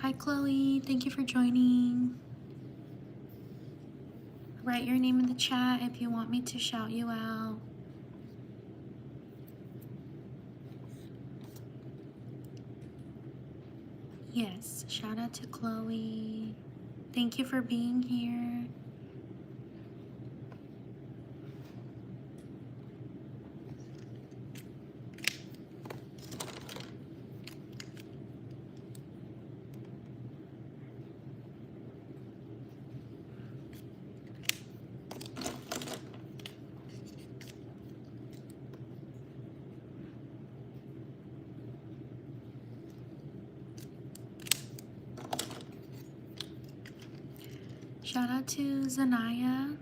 Hi Chloe, thank you for joining. Write your name in the chat if you want me to shout you out. Yes, shout out to Chloe. Thank you for being here. Shout out to Zanaya.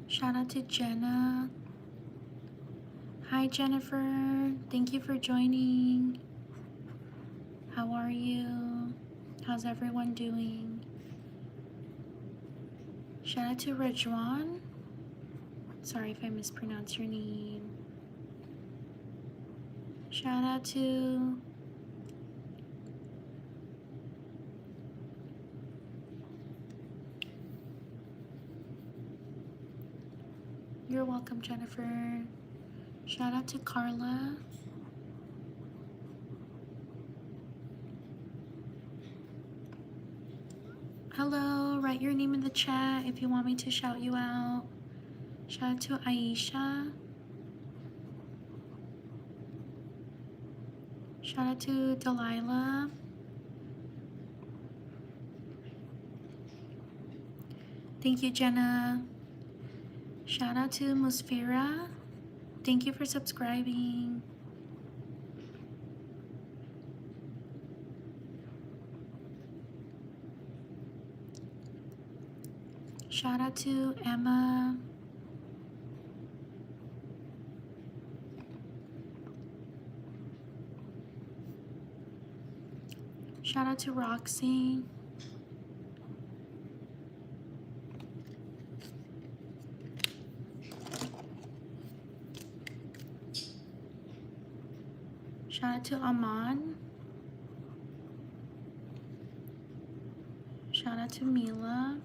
Shout out to Jenna. Hi Jennifer, thank you for joining. How are you? How's everyone doing? Shout out to Rajwan. Sorry if I mispronounce your name. Shout out to You're welcome, Jennifer. Shout out to Carla. Hello, write your name in the chat if you want me to shout you out. Shout out to Aisha. Shout out to Delilah. Thank you, Jenna. Shout out to Musfira. Thank you for subscribing. Shout out to Emma. Shout out to Roxy. Shout out to Aman. Shout out to Mila.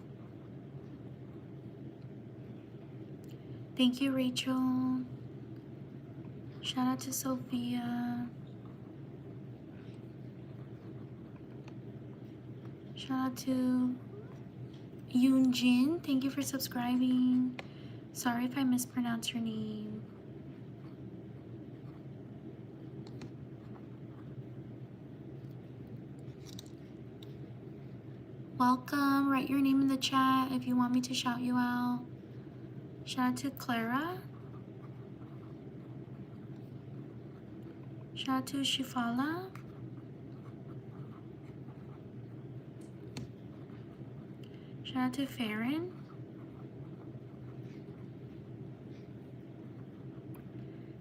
Thank you, Rachel. Shout out to Sophia. Shout out to Yoonjin. Thank you for subscribing. Sorry if I mispronounce your name. Welcome. Write your name in the chat if you want me to shout you out. Shout out to Clara. Shout out to Shifala. Shout out to Farron.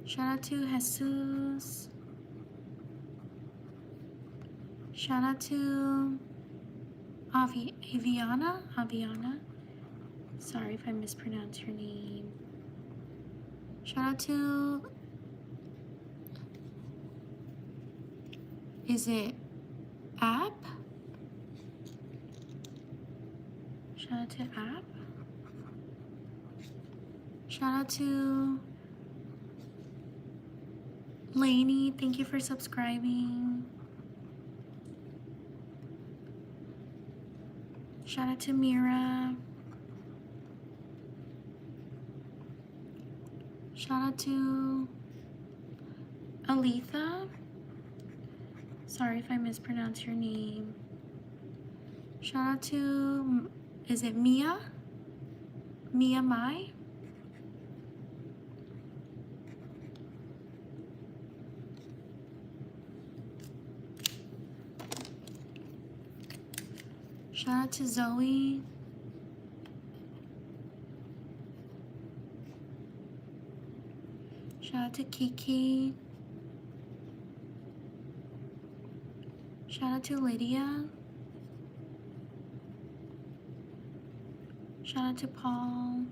Shout out to Jesus. Shout out to Aviana. Sorry if I mispronounce your name. Shout out to, is it App? Shout out to App. Shout out to Lainey. Thank you for subscribing. Shout out to Mira. Shout out to Aletha. Sorry if I mispronounce your name. Shout out to, is it Mia? Mia Mai? Shout out to Zoe. Shout out to Kiki. Shout out to Lydia. Shout out to Paul.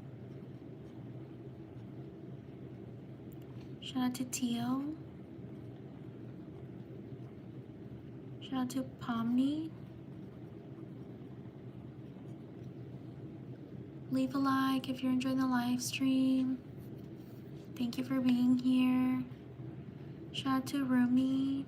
Shout out to Tio. Shout out to Pomni. Leave a like if you're enjoying the live stream. Thank you for being here. Shout out to Rumi.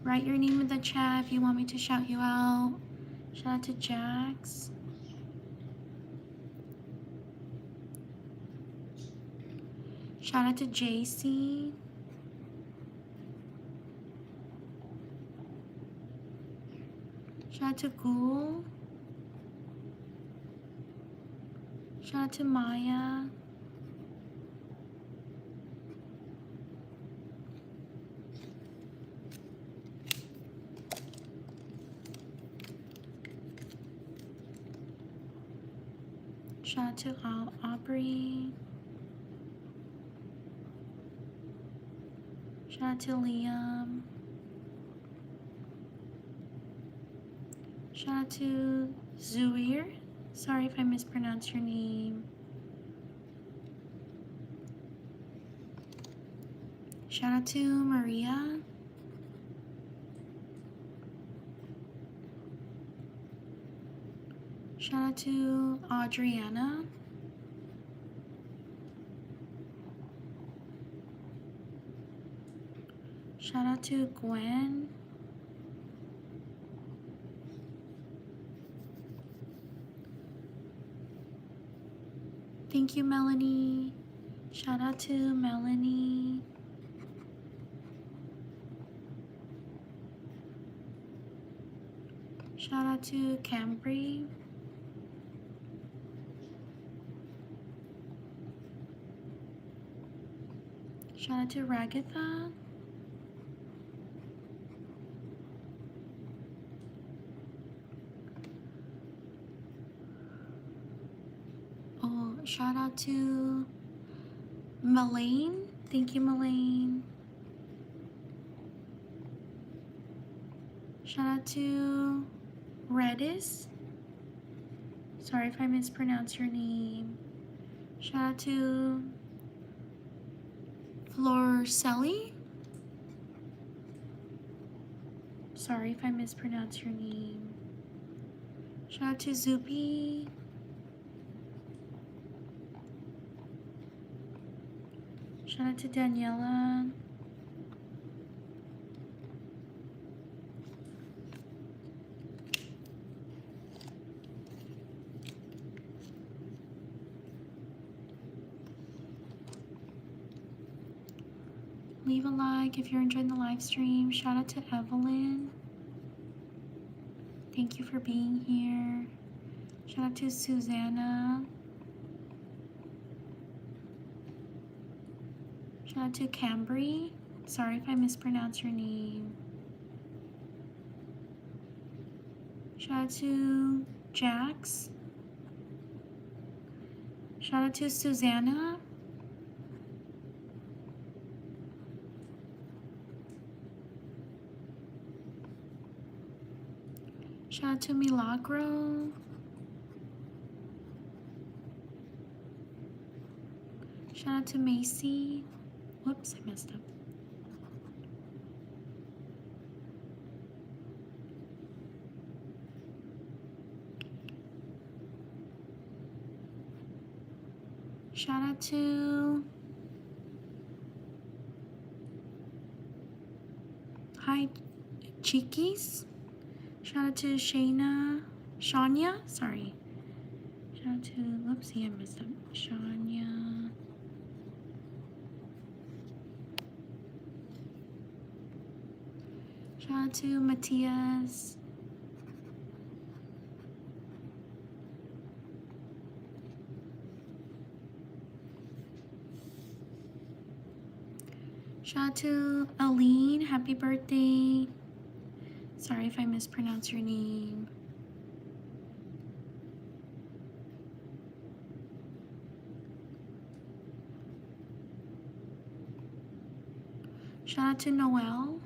Write your name in the chat if you want me to shout you out. Shout out to Jax. Shout out to JC. Shout out to Ghoul. Shout out to Maya. Shout out to Aubrey. Shout out to Liam. Shout out to Zuir. Sorry if I mispronounced your name. Shout out to Maria. Shout out to Adriana. Shout out to Gwen. Thank you, Melanie. Shout out to Melanie. Shout out to Cambry. Shout out to Ragatha. Oh, shout out to Melaine. Thank you, Melaine. Shout out to Redis. Sorry if I mispronounced your name. Shout out to Florcelli. Sorry if I mispronounced your name. Shout out to Zupi. Shout out to Daniela. Leave a like if you're enjoying the live stream. Shout out to Evelyn. Thank you for being here. Shout out to Susanna. Shout out to Cambry. Sorry if I mispronounced your name. Shout out to Jax. Shout out to Susanna. Shout out to Milagro. Shout out to Macy. Whoops, I messed up. Shout out to Hi Cheekies. Shout out to Shania, sorry. Shout out to, whoopsie, I messed up. Shania. Shout out to Matthias. Shout out to Aline, happy birthday. Sorry if I mispronounced your name. Shout out to Noelle.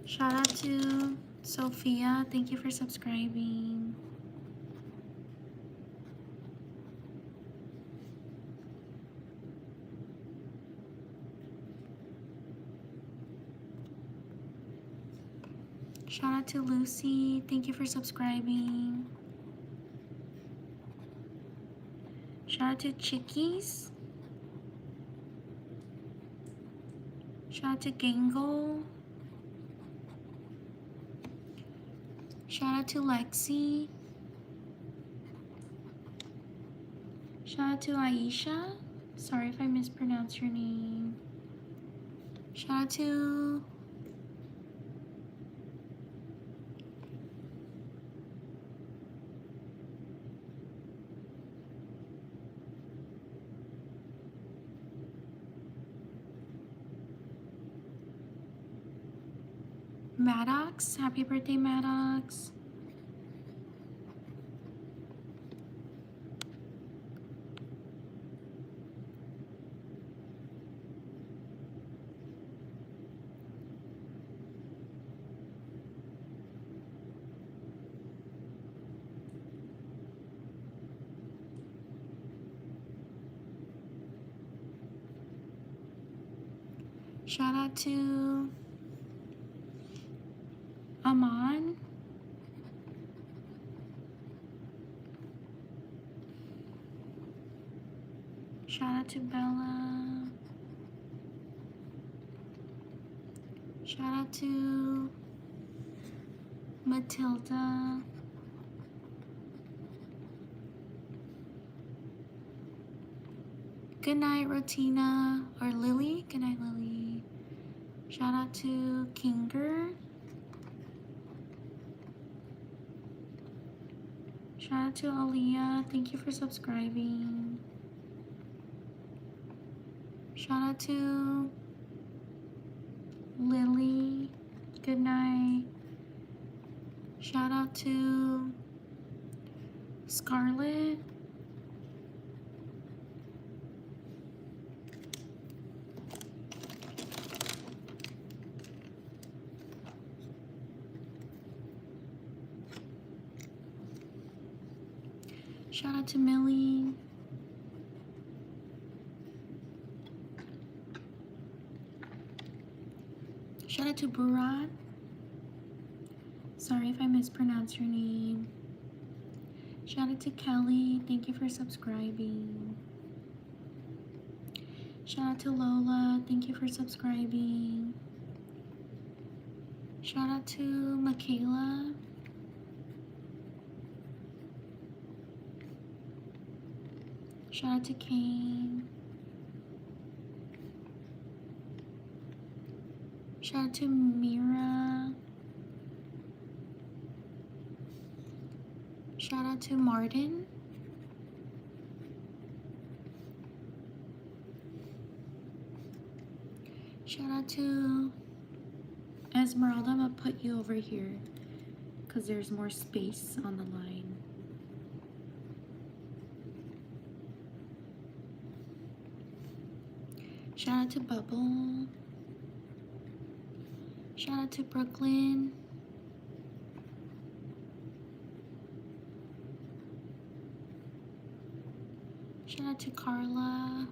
Shout out to Sophia. Thank you for subscribing. Shout out to Lucy. Thank you for subscribing. Shout out to Chickies. Shout out to Gangle. Shout out to Lexi. Shout out to Aisha. Sorry if I mispronounce your name. Shout out to Maddox. Happy birthday, Maddox. Shout out to Aman. Shout out to Bella. Shout out to Matilda. Good night, Rotina. Or Lily. Good night, Lily. Shout out to Kinger. Shout out to Aaliyah. Thank you for subscribing. Shout out to Lily. Good night. Shout out to Scarlett. Shout out to Millie. Shout out to Burat. Sorry if I mispronounce your name. Shout out to Kelly. Thank you for subscribing. Shout out to Lola. Thank you for subscribing. Shout out to Michaela. Shout out to Kane. Shout out to Mira. Shout out to Martin. Shout out to Esmeralda. I'm gonna put you over here because there's more space on the line. Shout out to Bubble. Shout out to Brooklyn. Shout out to Carla.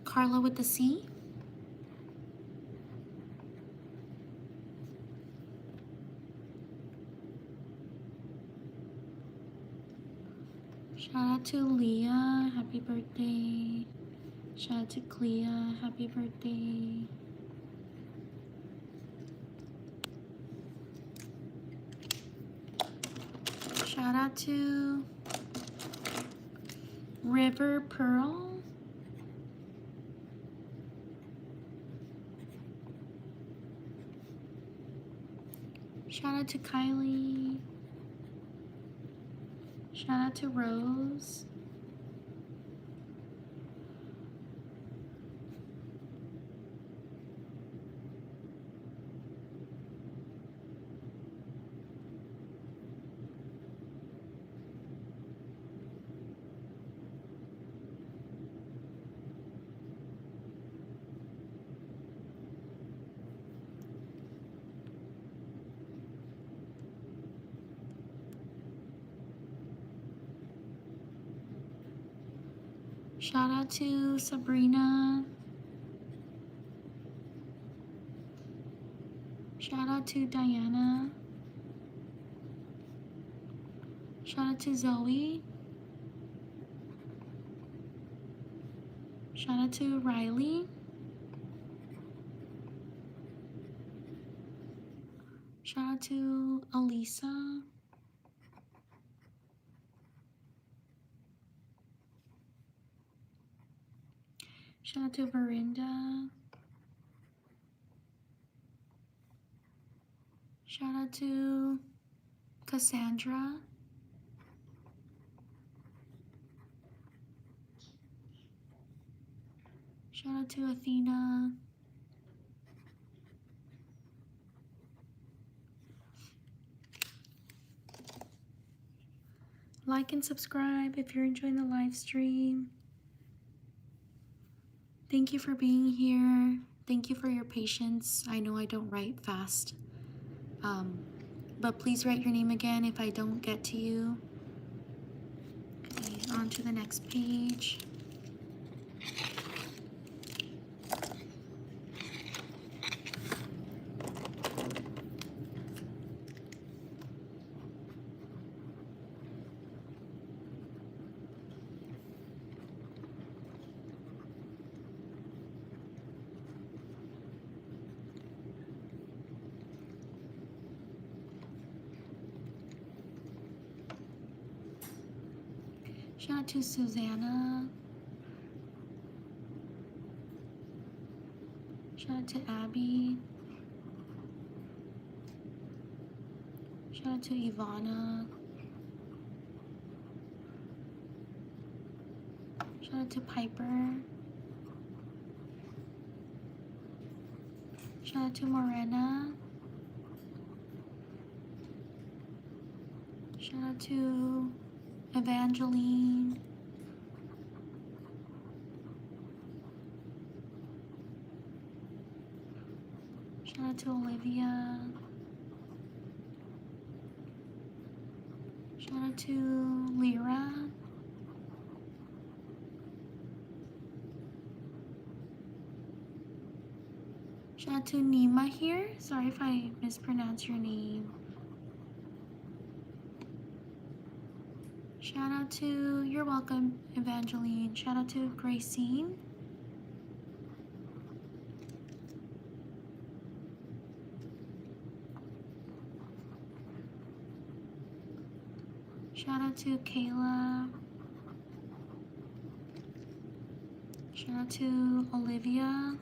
Carla with the C. Shout out to Leah, happy birthday. Shout out to Clea, happy birthday. Shout out to River Pearl. Shout out to Kylie. Shout out to Rose. Shout out to Sabrina. Shout out to Diana. Shout out to Zoe. Shout out to Riley. Shout out to Elisa. Shout out to Verinda. Shout out to Cassandra. Shout out to Athena. Like and subscribe if you're enjoying the live stream. Thank you for being here. Thank you for your patience. I know I don't write fast. But please write your name again if I don't get to you. Okay, on to the next page. Shout out to Susanna. Shout out to Abby. Shout out to Ivana. Shout out to Piper. Shout out to Morena. Shout out to Evangeline. Shout out to Olivia. Shout out to Lyra. Shout out to Nima here. Sorry if I mispronounce your name. Shout out to, you're welcome, Evangeline. Shout out to Gracine. Shout out to Kayla. Shout out to Olivia.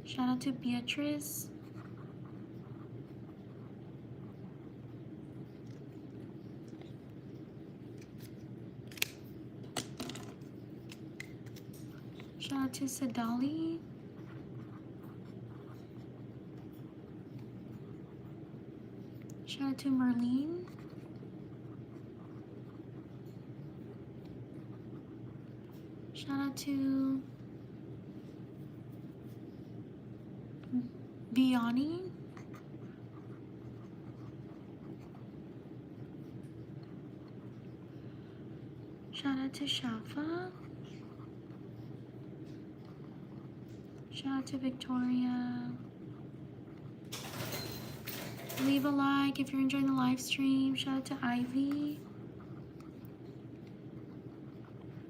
Shout out to Beatrice. Shout out to Sadali. Shout out to Merlene. Shout out to Biani. Shout out to Shafa. Shout out to Victoria. Leave a like if you're enjoying the live stream. Shout out to Ivy.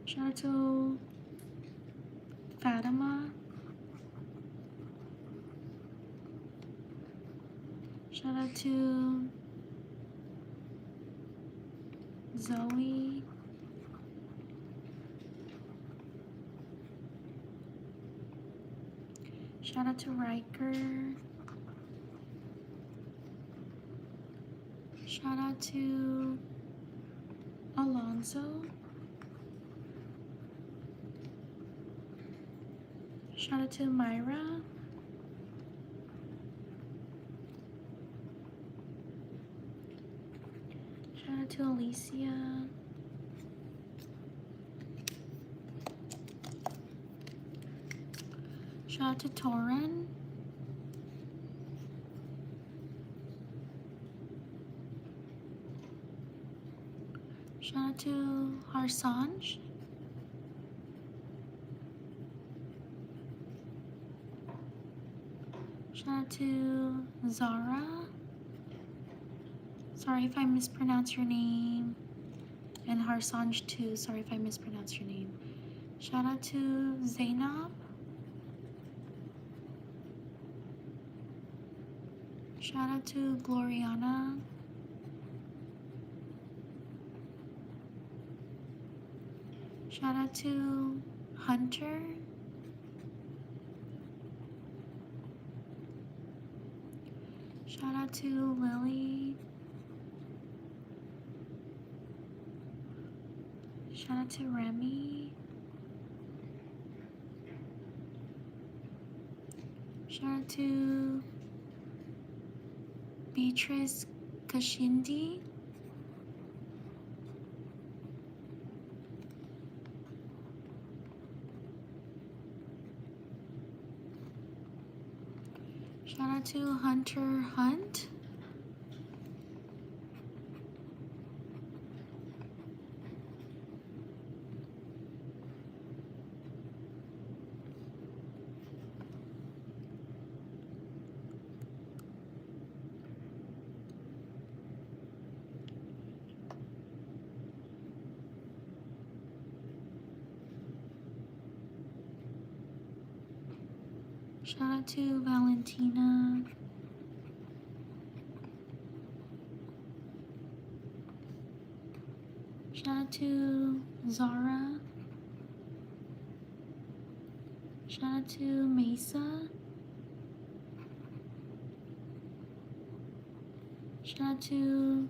Shout out to Fatima. Shout out to Zoe. Shout out to Riker. Shout out to Alonso. Shout out to Myra. Shout out to Alicia. Shout out to Torin. Shout Shout out to Harsanj. Shout out to Zara. Sorry if I mispronounce your name. And Harsanj too. Sorry if I mispronounce your name. Shout out to Zainab. Shout out to Gloriana. Shout out to Hunter. Shout out to Lily. Shout out to Remy. Shout out to Beatrice Kashindi. Shout out to Hunter Hunt. Shout out to Valentina. Shout out to Zara. Shout out to Mesa. Shout out to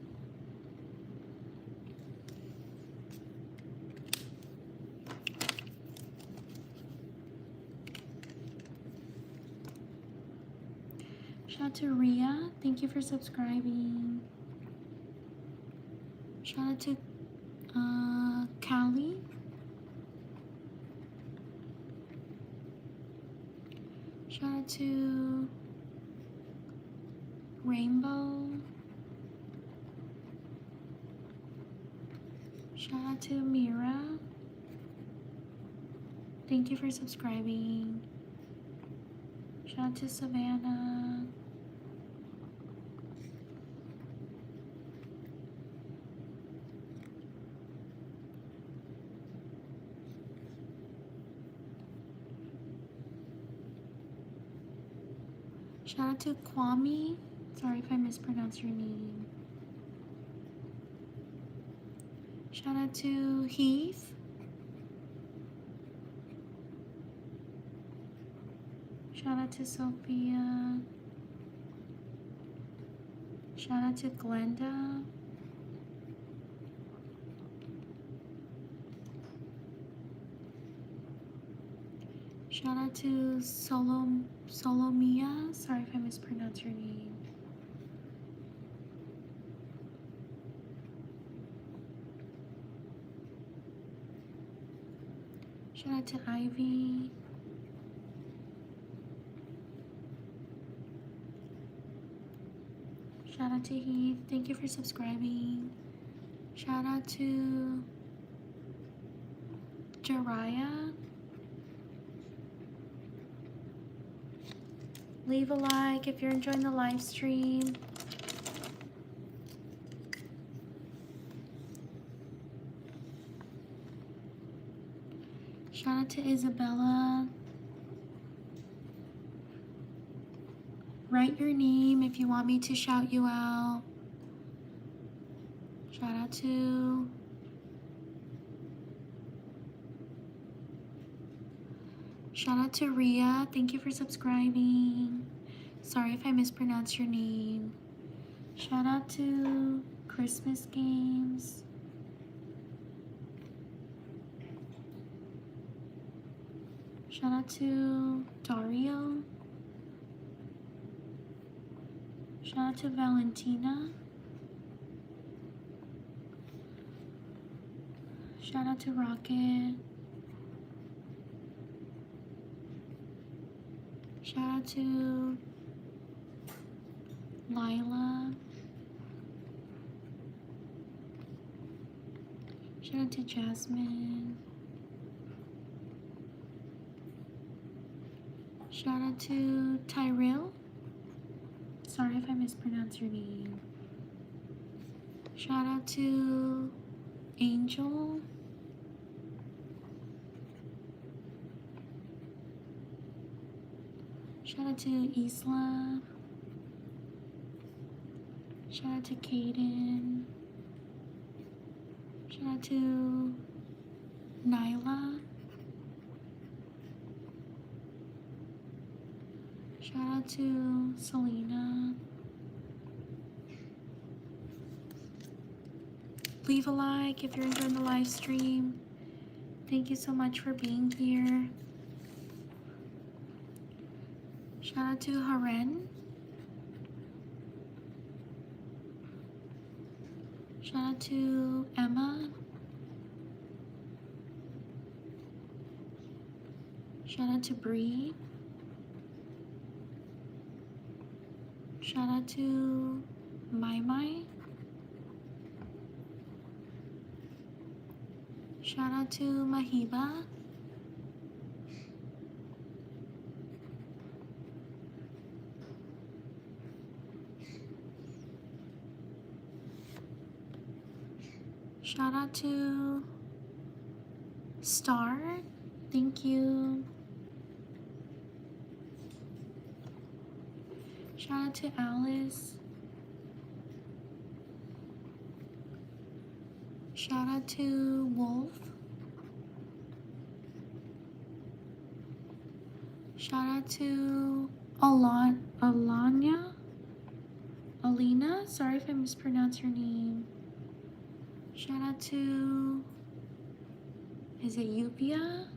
Shout out to Ria. Thank you for subscribing. Shout out to Callie. Shout out to Rainbow. Shout out to Mira. Thank you for subscribing. Shout out to Savannah. Shout out to Kwame. Sorry if I mispronounced your name. Shout out to Heath. Shout out to Sophia. Shout out to Glenda. Shout out to Solomia. Sorry if I mispronounced your name. Shout out to Ivy. Shout out to Heath. Thank you for subscribing. Shout out to Jariah. Leave a like if you're enjoying the live stream. Shout out to Isabella. Write your name if you want me to shout you out. Shout out to Ria. Thank you for subscribing. Sorry if I mispronounced your name. Shout out to Christmas Games. Shout out to Dario. Shout out to Valentina. Shout out to Rocket. Shout out to Lila. Shout out to Jasmine. Shout out to Tyrell. Sorry if I mispronounce your name. Shout out to Angel. Shout out to Isla. Shout out to Kaden. Shout out to Nyla. Shout out to Selena. Leave a like if you're enjoying the live stream. Thank you so much for being here. Shout out to Haren. Shout out to Emma. Shout out to Bree. Shout out to Mai. Shout out to Mahiba. Shout out to Star. Thank you. Shout out to Alice. Shout out to Wolf. Shout out to Alina. Sorry if I mispronounced your name. Shout out to, is it Upia?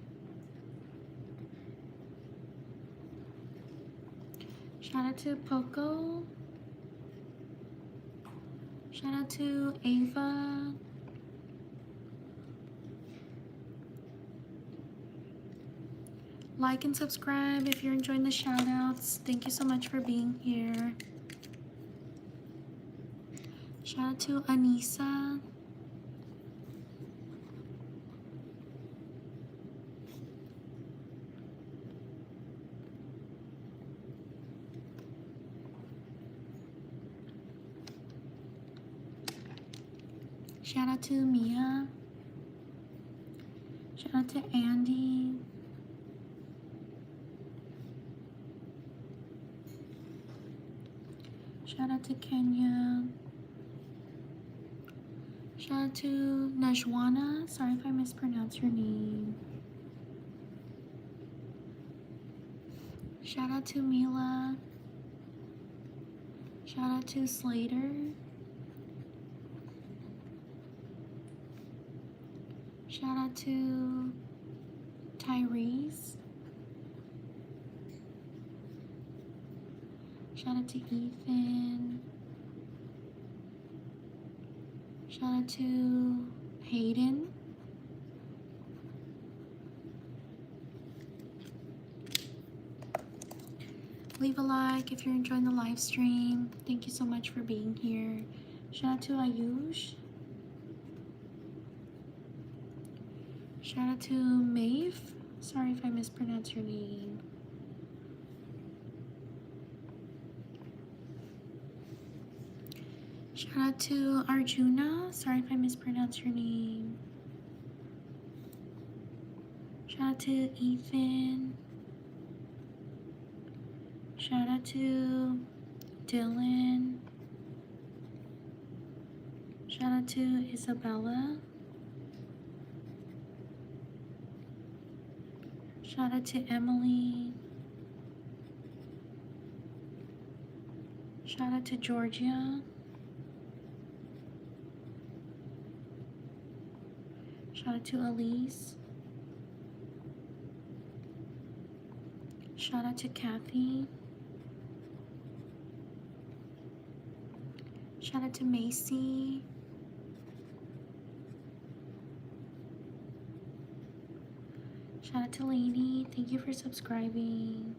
Shout out to Poco. Shout out to Ava. Like and subscribe if you're enjoying the shout outs. Thank you so much for being here. Shout out to Anissa. Shout out to Mia. Shout out to Andy. Shout out to Kenya. Shout out to Najwana. Sorry if I mispronounced your name. Shout out to Mila. Shout out to Slater. Shout out to Tyrese. Shout out to Ethan. Shout out to Hayden. Leave a like if you're enjoying the live stream. Thank you so much for being here. Shout out to Ayush. Shout out to Maeve. Sorry if I mispronounced your name. Shout out to Arjuna. Sorry if I mispronounced your name. Shout out to Ethan. Shout out to Dylan. Shout out to Isabella. Shout out to Emily. Shout out to Georgia. Shout out to Elise. Shout out to Kathy. Shout out to Macy. Shout out to Lainey. Thank you for subscribing.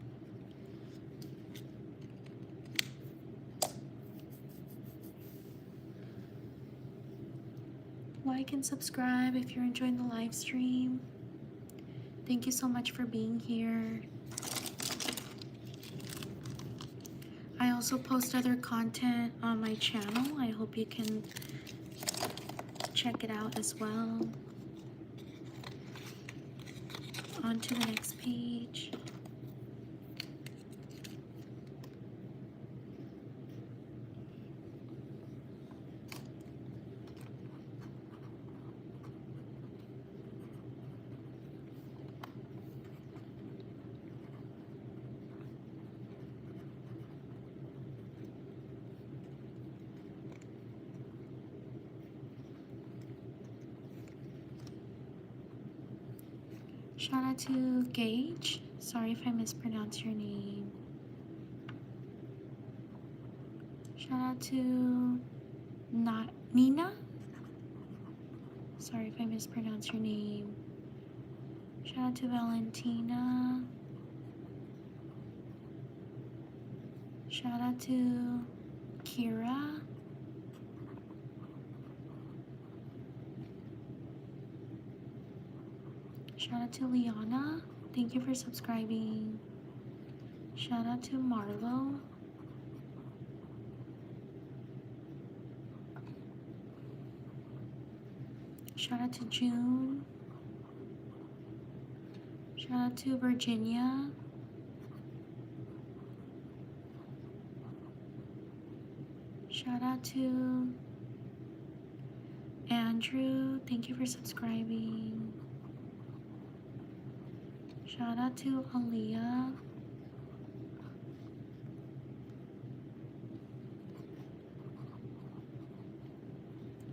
like and subscribe if you're enjoying the live stream. Thank you so much for being here. I also post other content on my channel. I hope you can check it out as well. On to the next page. Shout out to Gage. Sorry if I mispronounce your name. Shout out to Nina. Sorry if I mispronounce your name. Shout out to Valentina. Shout out to Kira. Shout out to Liana. Thank you for subscribing. Shout out to Marlo. Shout out to June. Shout out to Virginia. Shout out to Andrew. Thank you for subscribing. Shout out to Aaliyah.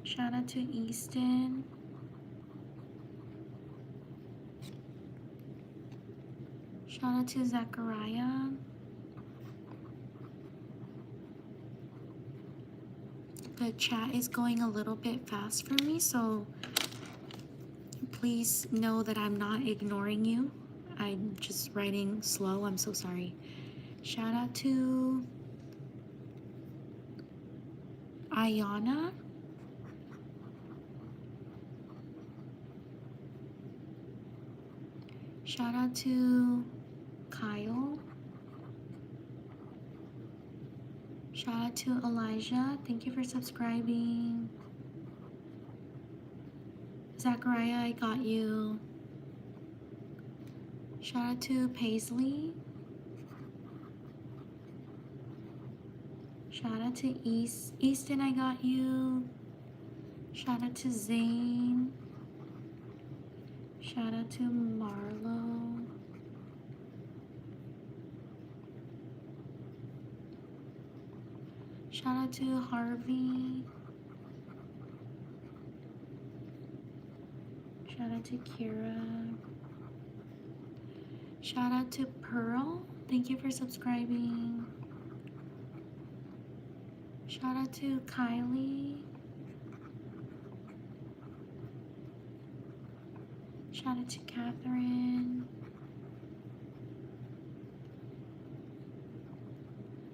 Shout out to Easton. Shout out to Zachariah. The chat is going a little bit fast for me, so please know that I'm not ignoring you. I'm just writing slow. I'm so sorry. Shout out to Ayana. Shout out to Kyle. Shout out to Elijah. Thank you for subscribing. Zachariah, I got you. Shout out to Paisley. Shout out to Easton, I got you. Shout out to Zane. Shout out to Marlo. Shout out to Harvey. Shout out to Kira. Shout out to Pearl. Thank you for subscribing. Shout out to Kylie. Shout out to Catherine.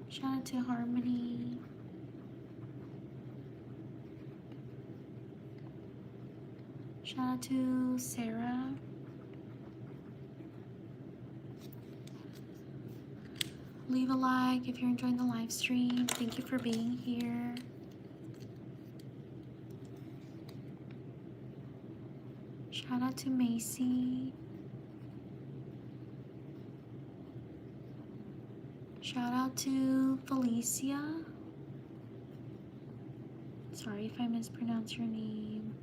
Shout out to Harmony. Shout out to Sarah. Leave a like if you're enjoying the live stream. Thank you for being here. Shout out to Macy. Shout out to Felicia. Sorry if I mispronounce your name.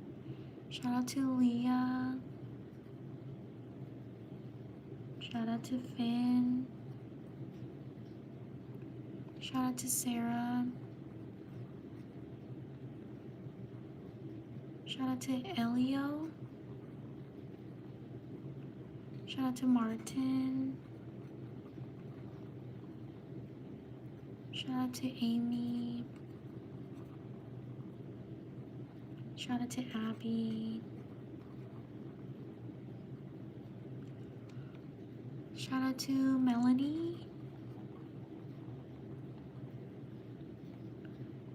Shout out to Leah. Shout out to Finn. Shout out to Sarah. Shout out to Elio. Shout out to Martin. Shout out to Amy. Shout out to Abby. Shout out to Melanie.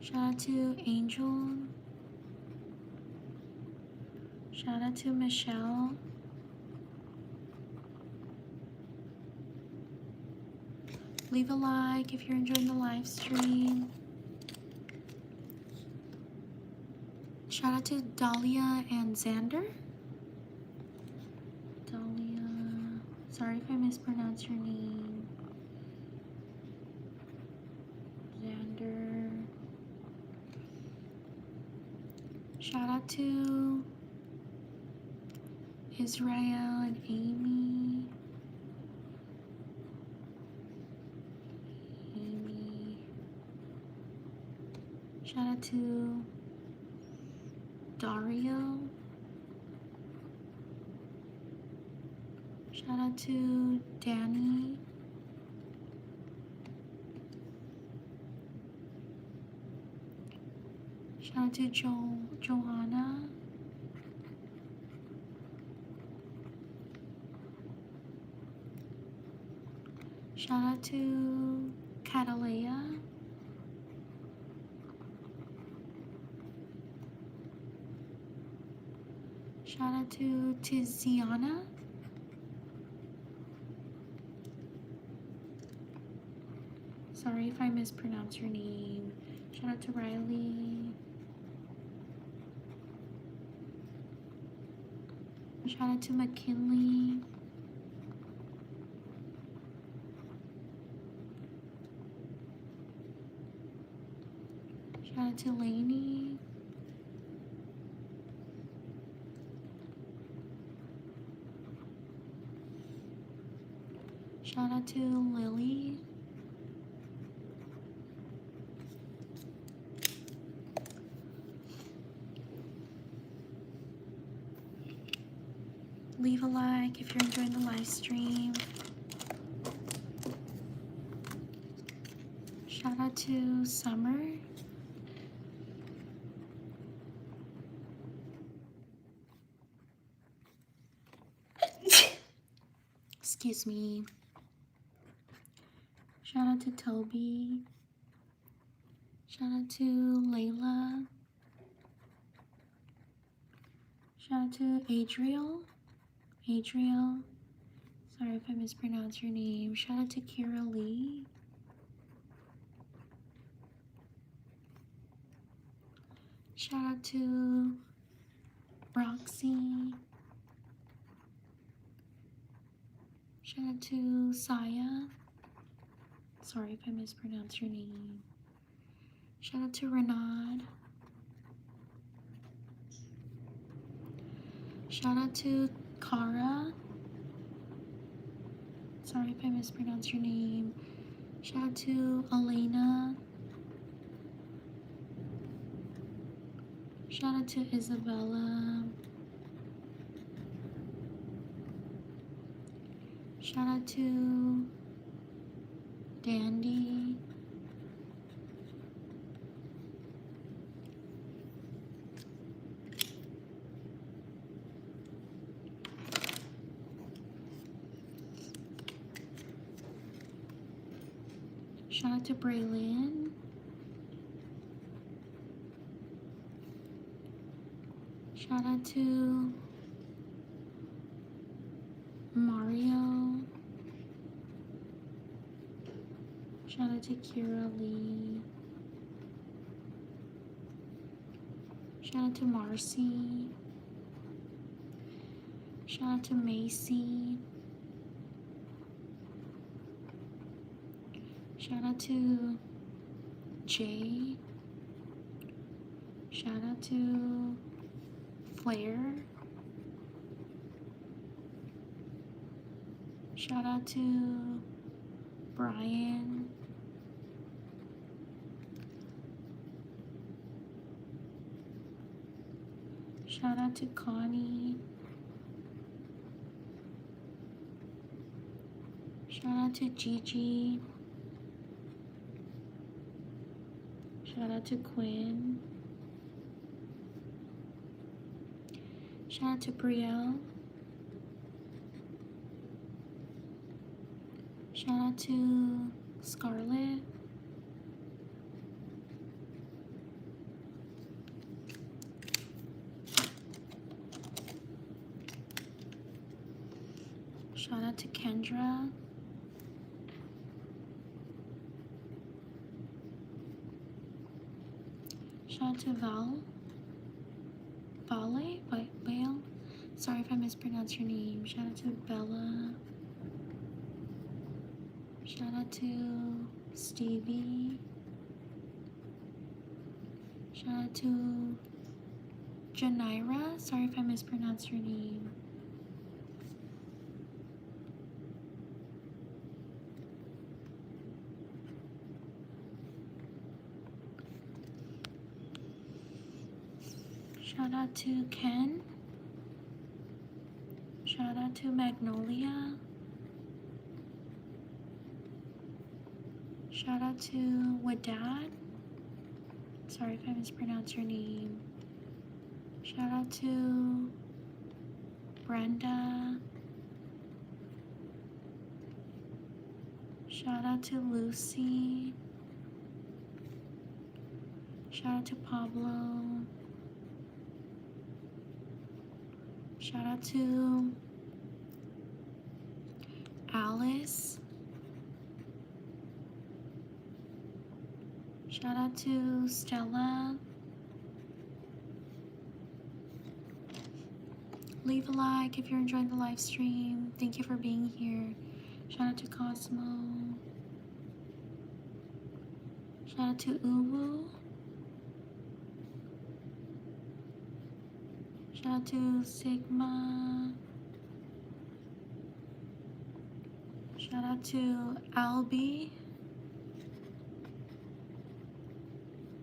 Shout out to Angel. Shout out to Michelle. Leave a like if you're enjoying the live stream. Shout out to Dahlia and Xander. Dahlia, sorry if I mispronounce your name. Xander. Shout out to Israel and Amy. Shout out to Dario. Shout out to Danny. Shout out to Johanna. Shout out to Catalea. Shout out to Tiziana. Sorry if I mispronounce your name. Shout out to Riley. Shout out to McKinley. Shout out to Lainey. Shout out to Lily. Leave a like if you're enjoying the live stream. Shout out to Summer. Excuse me. Shout out to Toby. Shout out to Layla. Shout out to Adriel. Sorry if I mispronounce your name. Shout out to Kira Lee. Shout out to Roxy. Shout out to Saya. Sorry if I mispronounce your name. Shout out to Renard. Shout out to Kara. Sorry if I mispronounce your name. Shout out to Elena. Shout out to Isabella. Shout out to Dandy. Shout out to Braylon. Shout out to Mario. Shout out to Kira Lee. Shout out to Marcy. Shout out to Macy. Shout out to Jay. Shout out to Flair. Shout out to Brian. Shout out to Connie. Shout out to Gigi. Shout out to Quinn. Shout out to Brielle. Shout out to Scarlett. Shout out to Kendra. Shout out to Vale. Sorry if I mispronounced your name. Shout out to Bella. Shout out to Stevie. Shout out to Janira. Sorry if I mispronounced your name. Shout out to Ken. Shout out to Magnolia. Shout out to Wadad. Sorry if I mispronounced your name. Shout out to Brenda. Shout out to Lucy. Shout out to Pablo. Shout out to Alice. Shout out to Stella. Leave a like if you're enjoying the live stream. Thank you for being here. Shout out to Cosmo. Shout out to Uwu. Shout out to Sigma. Shout out to Albie.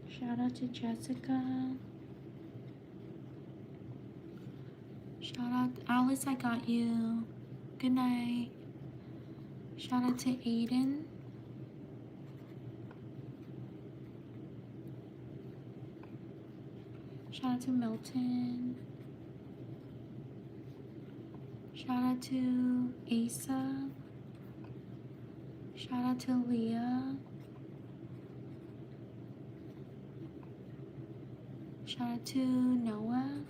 Shout out to Jessica. Shout out Alice, I got you. Good night. Shout out to Aiden. Shout out to Milton. Shout out to Asa. Shout out to Leah. Shout out to Noah.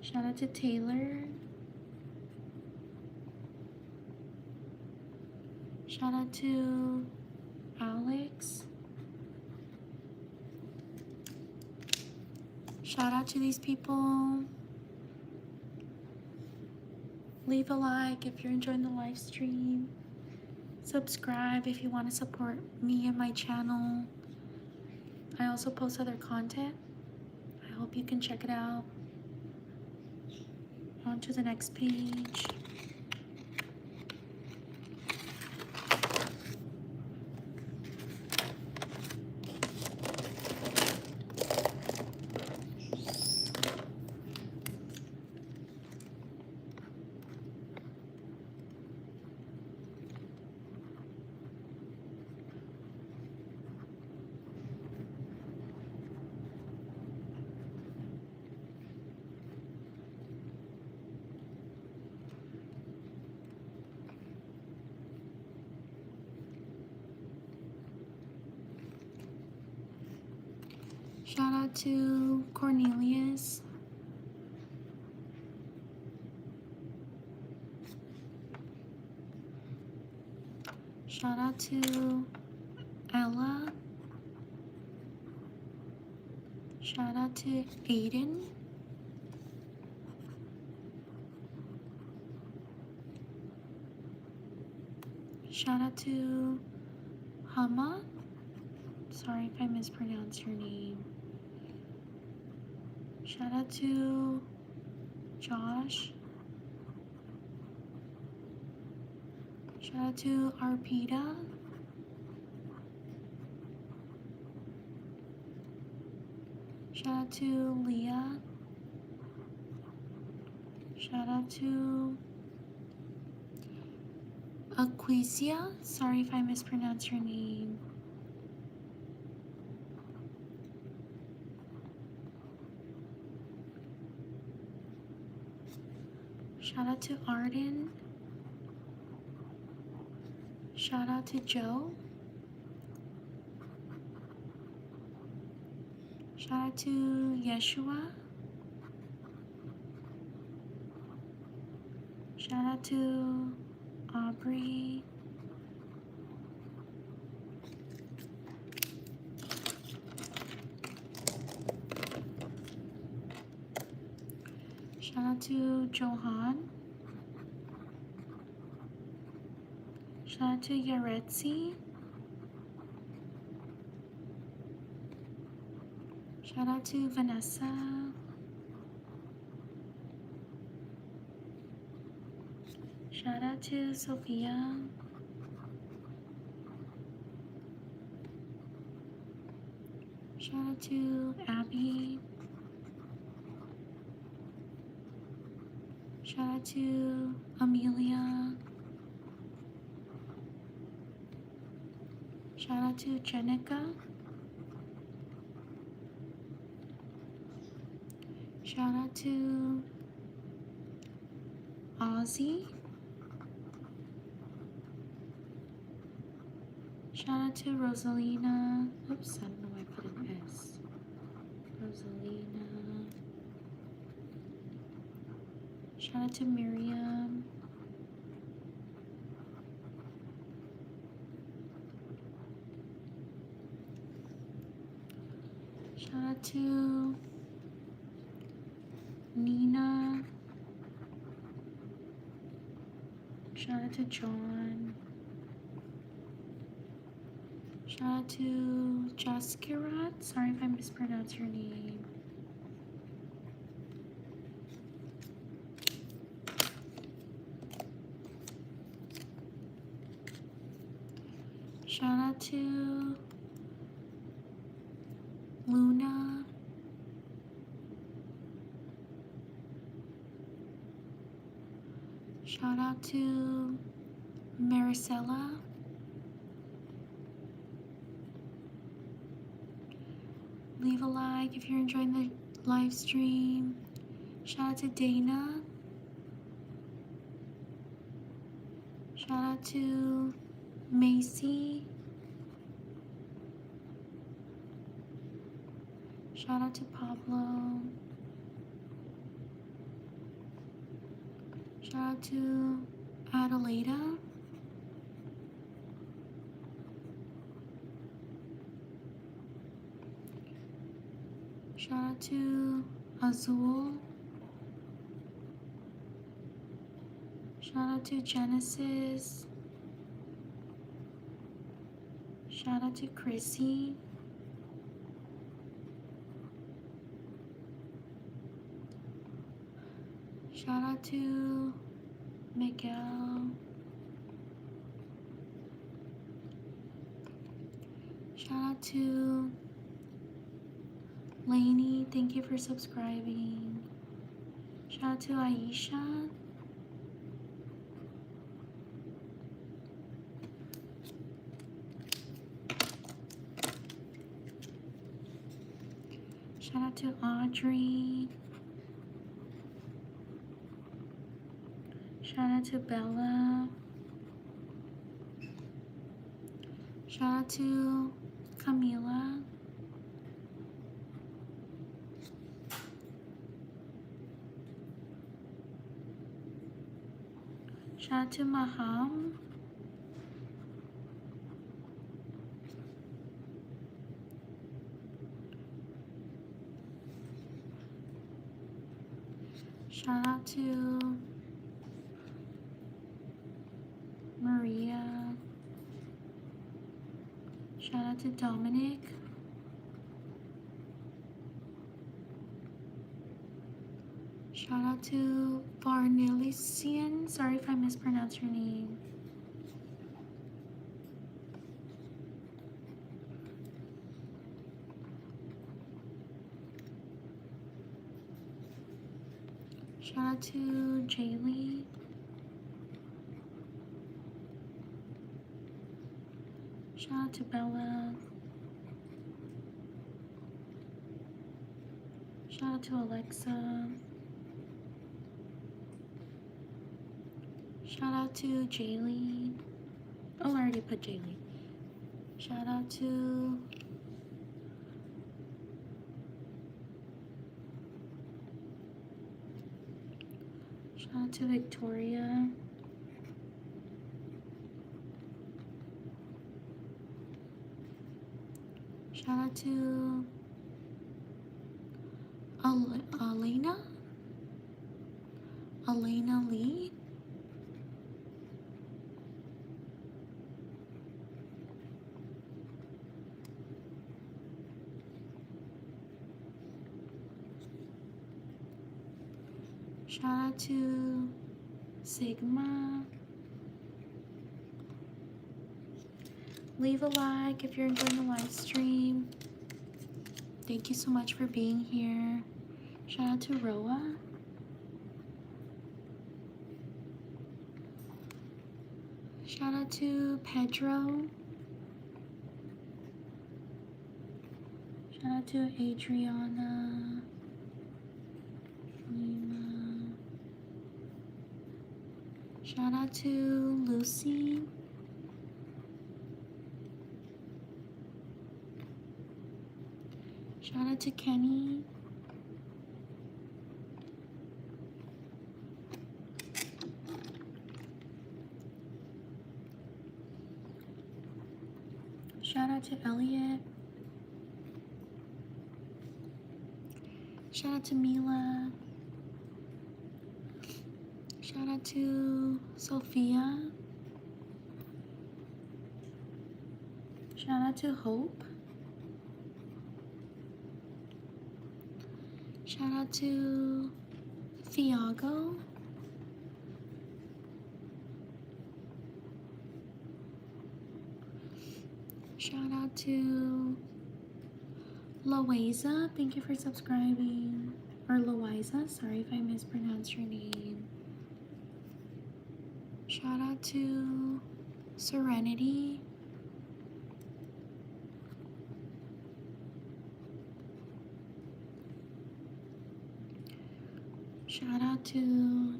Shout out to Taylor. Shout out to Alex. Shout out to these people. Leave a like if you're enjoying the live stream. Subscribe if you want to support me and my channel. I also post other content. I hope you can check it out. On to the next page. Shout out to Cornelius. Shout out to Ella. Shout out to Aiden. Shout out to Hama. Sorry if I mispronounced your name. Shout out to Josh. Shout out to Arpita. Shout out to Leah. Shout out to Aquisia. Sorry if I mispronounced your name. Shout out to Arden. Shout out to Joe. Shout out to Yeshua. Shout out to Aubrey. Shout out to Johan. Shout out to Yaretsi. Shout out to Vanessa. Shout out to Sophia. Shout out to Abby. Shout out to Amelia. Shout out to Jenica. Shout out to Ozzy. Shout out to Rosalina. Oops, I don't know why I put an S. Rosalina. Shout out to Miriam. Shout out to Nina. Shout out to John. Shout out to Jaskirat. Sorry if I mispronounced your name. Shout out to Luna. Shout out to Maricela. Leave a like if you're enjoying the live stream. Shout out to Dana. Shout out to Macy. Shout out to Pablo. Shout out to Adelaida. Shout out to Azul. Shout out to Genesis. Shout out to Chrissy. Shout out to Miguel. Shout out to Lainey, thank you for subscribing. Shout out to Aisha. Shout out to Audrey. Shout out to Bella. Shout out to Camila. Shout out to Maham. Shout out to Maria. Shout out to Dominic. Shout out to Varnilician. Sorry if I mispronounced your name. Shout out to Jaylee. Shout out to Bella. Shout out to Alexa. Shout out to Jaylee. Oh, I already put Jaylee. Shout out to Shout out to Victoria. Shout out to Elena Lee. Shout out to Sigma. Leave a like if you're enjoying the live stream. Thank you so much for being here. Shout out to Roa. Shout out to Pedro. Shout out to Adriana. Lima. Shout out to Lucy. Shout out to Kenny. Shout out to Elliot. Shout out to Mila. Shout out to Sophia. Shout out to Hope. Shout out to Thiago. Shout out to Loaiza. Thank you for subscribing. Or Loaiza, sorry if I mispronounced your name. Shout out to Serenity. Shout out to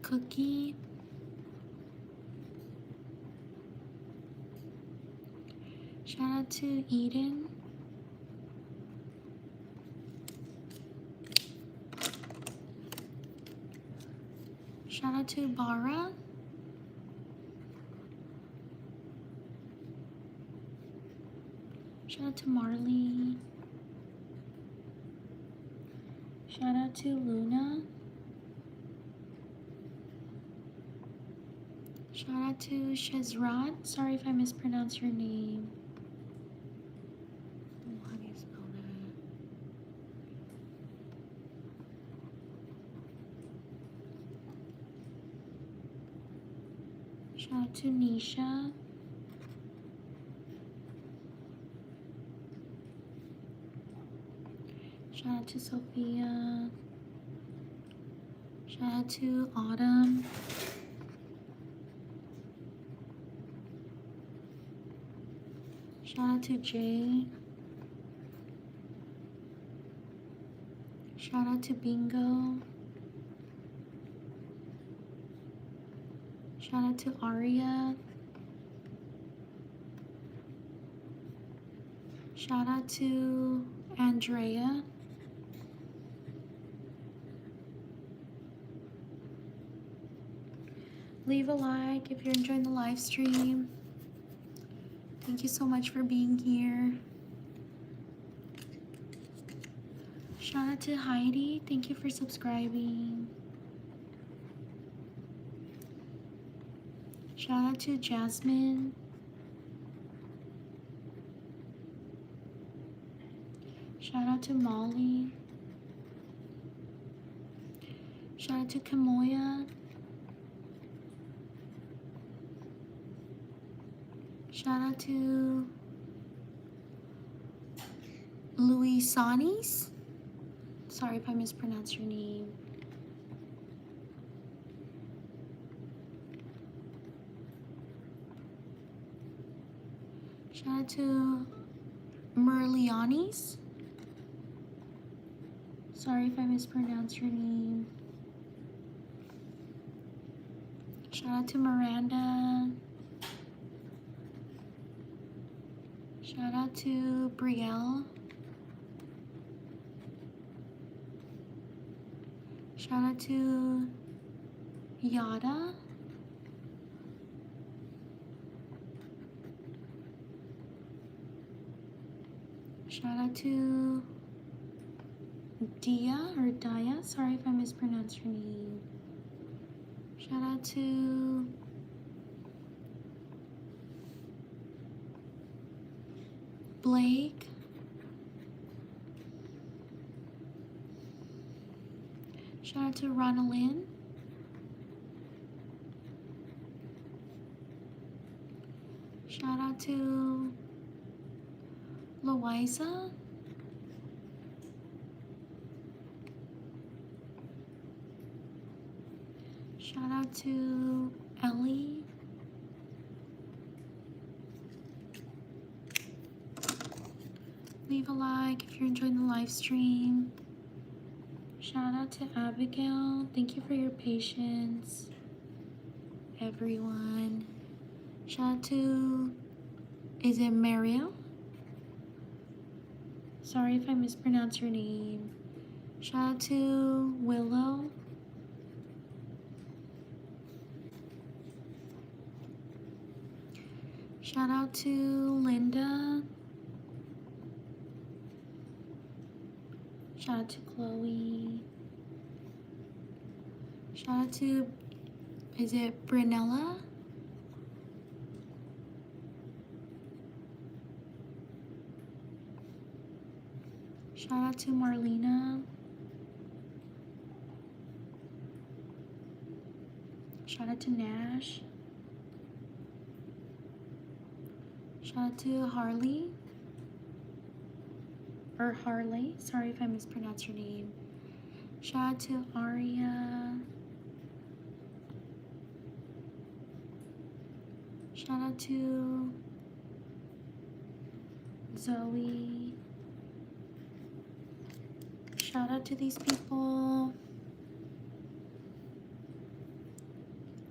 Cookie. Shout out to Eden. Shout out to Bara. Shout out to Marley. Shout out to Luna. Shout out to Shezrat. Sorry if I mispronounced your name. Oh, how do you spell that? Shout out to Nisha. Shout out to Sophia. Shout out to Autumn. Shout out to Jay. Shout out to Bingo. Shout out to Aria. Shout out to Andrea. Leave a like if you're enjoying the live stream. Thank you so much for being here. Shout out to Heidi. Thank you for subscribing. Shout out to Jasmine. Shout out to Molly. Shout out to Kamoya. Shout out to Luisanis. Sorry if I mispronounced your name. Shout out to Merlianis. Sorry if I mispronounced your name. Shout out to Miranda. Shout Shout out to Brielle. Shout out to Yada. Shout out to Dia or Daya. Sorry if I mispronounced your name. Shout out to Blake. Shout out to Ronalyn. Shout out to Louisa. Shout out to Ellie. Leave a like if you're enjoying the live stream. Shout out to Abigail. Thank you for your patience, everyone. Shout out to, is it Mariel? Sorry if I mispronounced your name. Shout out to Willow. Shout out to Linda. Shout out to Chloe. Shout out to, is it Brunella? Shout out to Marlena. Shout out to Nash. Shout out to Harley. Or Harley. Sorry if I mispronounced your name. Shout out to Aria. Shout out to Zoe. Shout out to these people.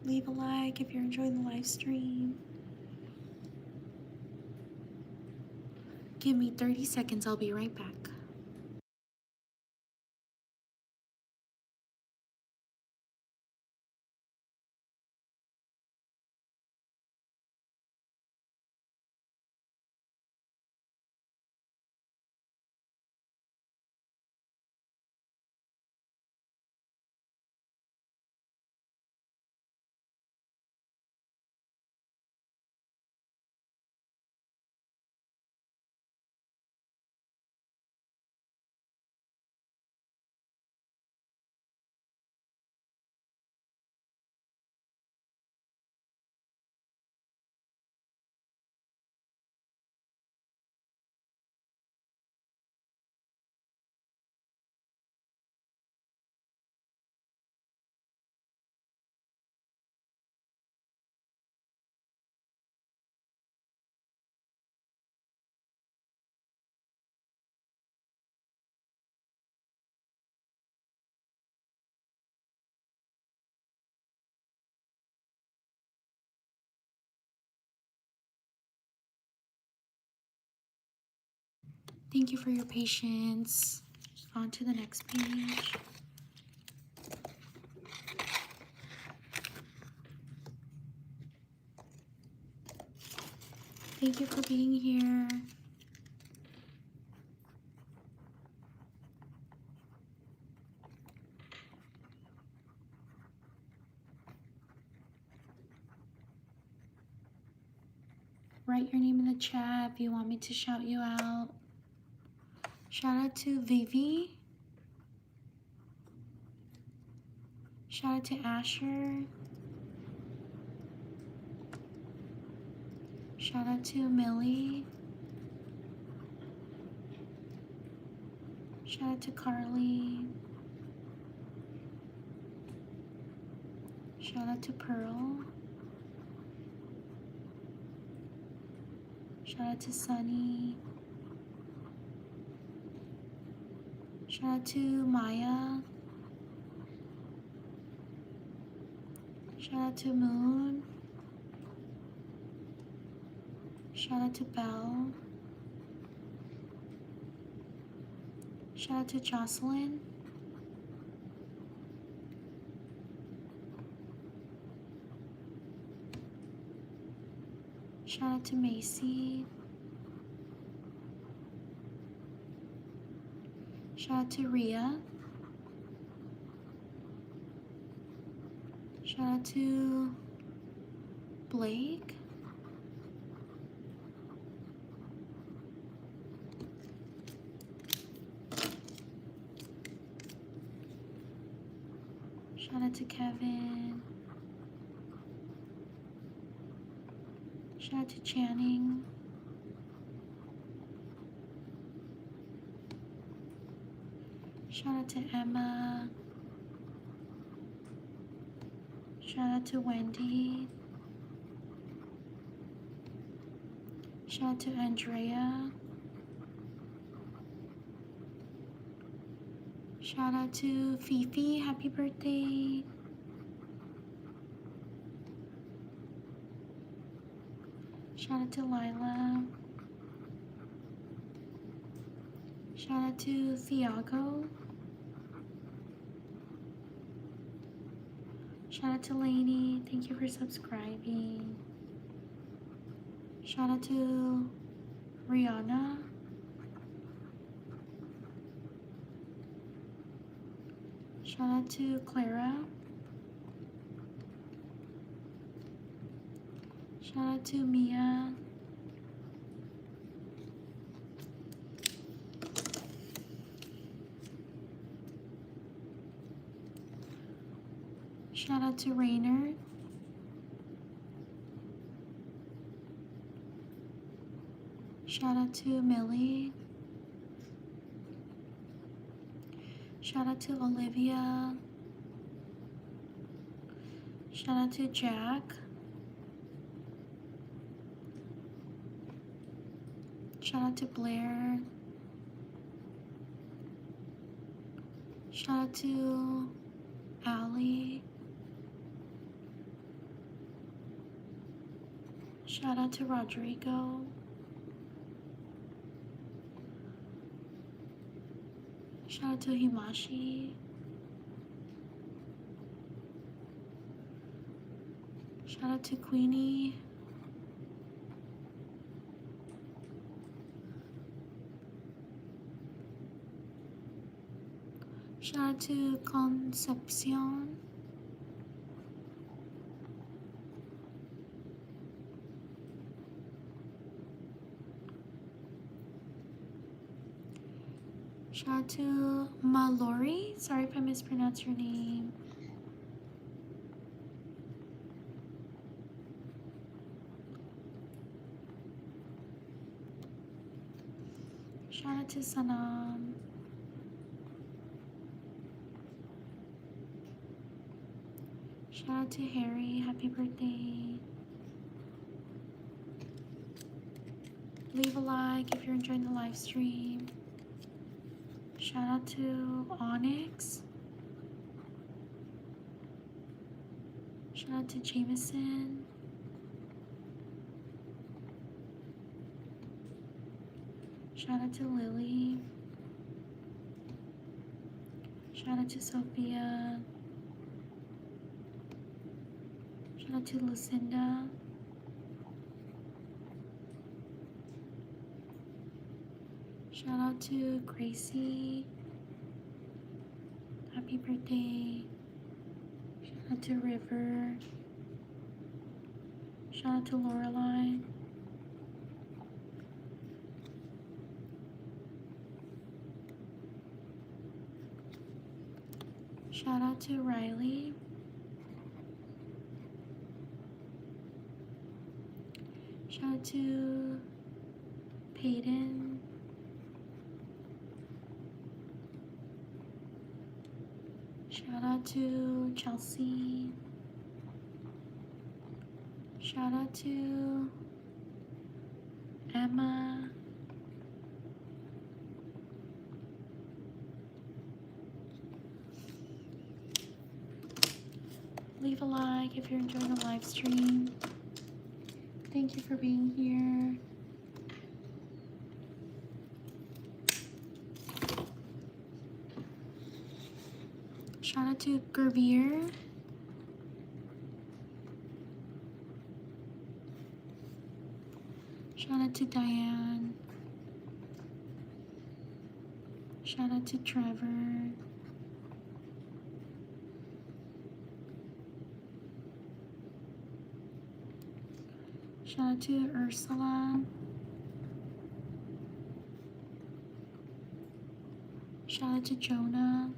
Leave a like if you're enjoying the live stream. Give me 30 seconds, I'll be right back. Thank you for your patience. On to the next page. Thank you for being here. Write your name in the chat if you want me to shout you out. Shout out to Vivi. Shout out to Asher. Shout out to Millie. Shout out to Carly. Shout out to Pearl. Shout out to Sunny. Shout out to Maya. Shout out to Moon. Shout out to Belle. Shout out to Jocelyn. Shout out to Macy. Shout out to Rhea. Shout out to Blake. Shout out to Kevin. Shout out to Channing. Shout out to Emma. Shout out to Wendy. Shout out to Andrea. Shout out to Fifi. Happy birthday. Shout out to Lila. Shout out to Thiago. Shout out to Lainey. Thank you for subscribing. Shout out to Rihanna. Shout out to Clara. Shout out to Mia. Shout out to Rainer. Shout out to Millie. Shout out to Olivia. Shout out to Jack. Shout out to Blair. Shout out to Allie. Shout out to Rodrigo. Shout out to Himashi. Shout out to Queenie. Shout out to Concepcion. Shout out to Mallory. Sorry if I mispronounced your name. Shout out to Sanam. Shout out to Harry. Happy birthday. Leave a like if you're enjoying the live stream. Shout out to Onyx. Shout out to Jameson. Shout out to Lily. Shout out to Sophia. Shout out to Lucinda. Shout out to Gracie. Happy birthday. Shout out to River. Shout out to Lorelai. Shout out to Riley. Shout out to Peyton. Shout out to Chelsea. Shout out to Emma. Leave a like if you're enjoying the live stream. Thank you for being here. Shout out to Gervier. Shout out to Diane. Shout out to Trevor. Shout out to Ursula. Shout out to Jonah.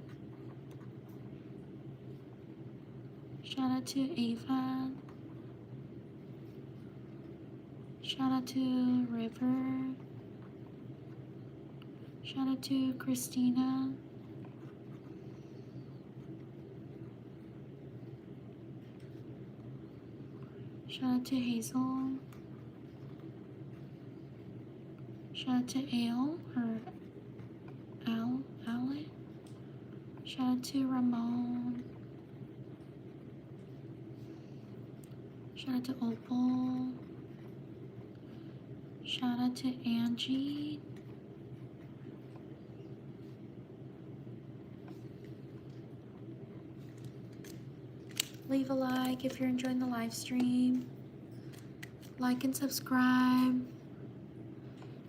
Shout out to Ava. Shout out to River. Shout out to Christina. Shout out to Hazel. Shout out to Ale or Ale. Shout out to Ramon. Shout out to Opal. Shout out to Angie. Leave a like if you're enjoying the live stream. Like and subscribe.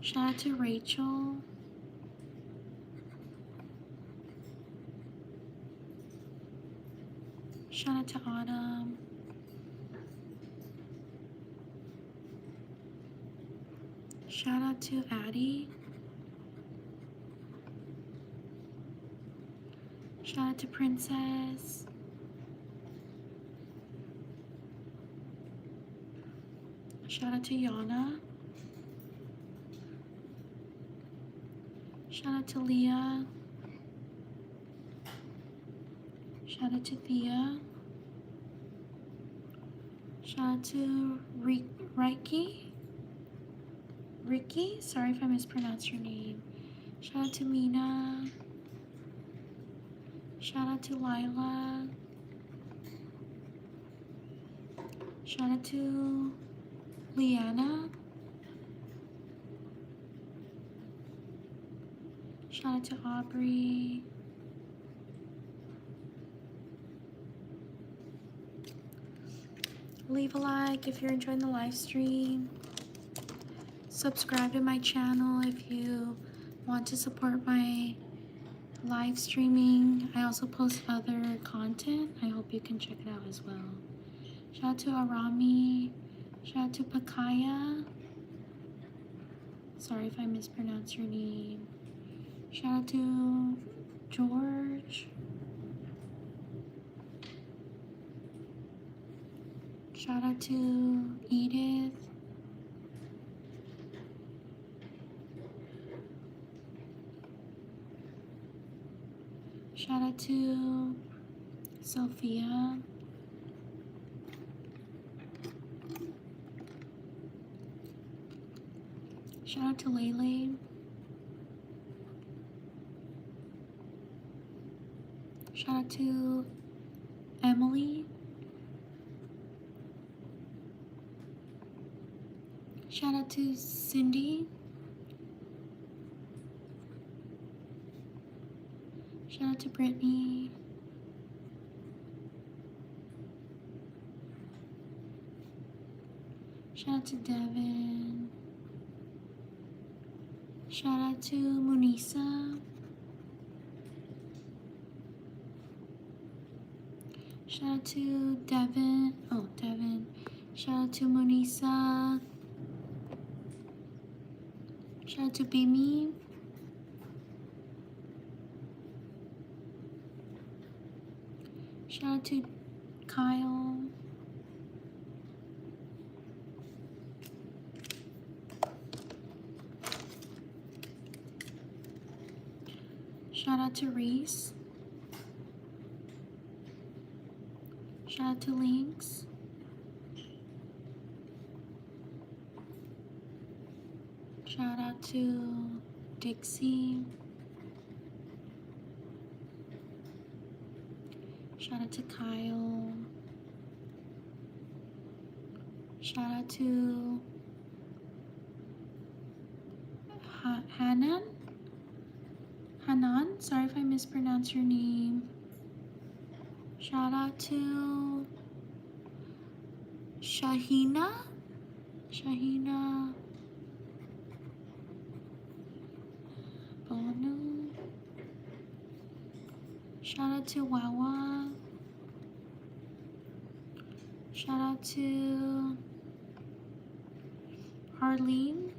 Shout out to Rachel. Shout out to Autumn. Shout out to Addie. Shout out to Princess. Shout out to Yana. Shout out to Leah. Shout out to Thea. Shout out to Ricky. Sorry if I mispronounced your name. Shout out to Mina. Shout out to Lila. Shout out to Liana. Shout out to Aubrey. Leave a like if you're enjoying the live stream. Subscribe to my channel if you want to support my live streaming. I also post other content. I hope you can check it out as well. Shout out to Arami. Shout out to Pakaya. Sorry if I mispronounced your name. Shout out to George. Shout out to Edith. Shout out to Sophia. Shout out to Lele. Shout out to Emily. Shout out to Cindy. Shout out to Brittany. Shout out to Devin. Shout out to Munisa. Shout out to Devin. Devin. Shout out to Munisa. Shout out to Bimi. Shout out to Kyle. Shout out to Reese. Shout out to Lynx. Shout out to Dixie. Shout out to Kyle. Shout out to Hanan. Sorry if I mispronounced your name. Shout out to Shahina. Bonu. Shout out to Wawa. Shout out to Harleen.